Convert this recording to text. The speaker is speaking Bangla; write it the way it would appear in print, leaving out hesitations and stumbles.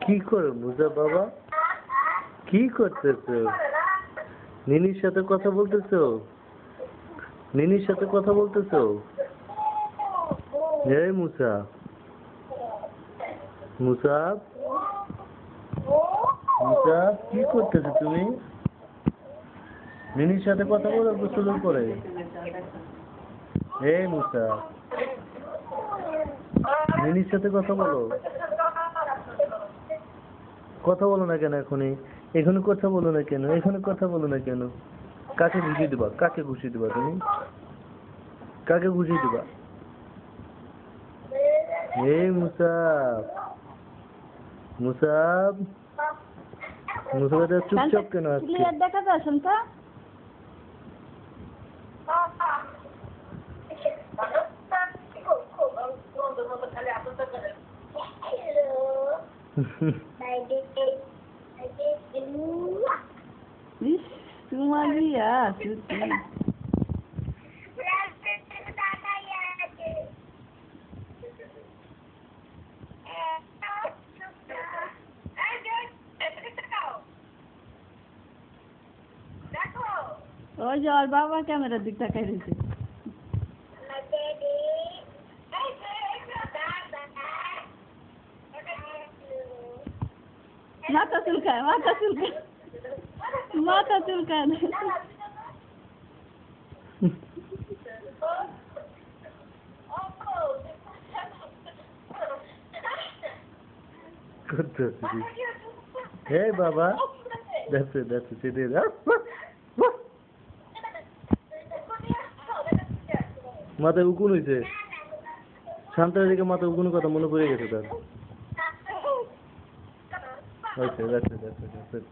কি করো মুসা বাবা? কি করতেছো? নিনির সাথে কথা বলতেছো? নিনির সাথে কথা বলতেছো? এই মুসা, মুসাব, মুসাব, কি করতেছো তুমি? নিনির সাথে কথা বলো গোসলের পরে। এই মুসা, নিনির সাথে কথা বলো। কথা বলো না কেন এখনই? এখনো কথা বলো না কেন? এখনো কথা বলো না কেন? কাকে ঘুষি দিবা? কাকে ঘুষি দিবা তুমি? কাকে ঘুষি দিবা? এই মুসাব, মুসাব, মুসাব চুপচাপ কেন আজকে? ক্লিয়ার দেখা যাচ্ছেন তো? Maria, cuti. Oh, jual bawa kamera dikta kayak gitu. Mata sulkan, mata sulkan. Mata sulkan. Hey Baba, that's it, it is. মাথায় উকুন হয়েছে, শান্তার দিকে মাথায় উকুনের কথা মনে পড়ে গেছে তার। হয়েছে, that's it.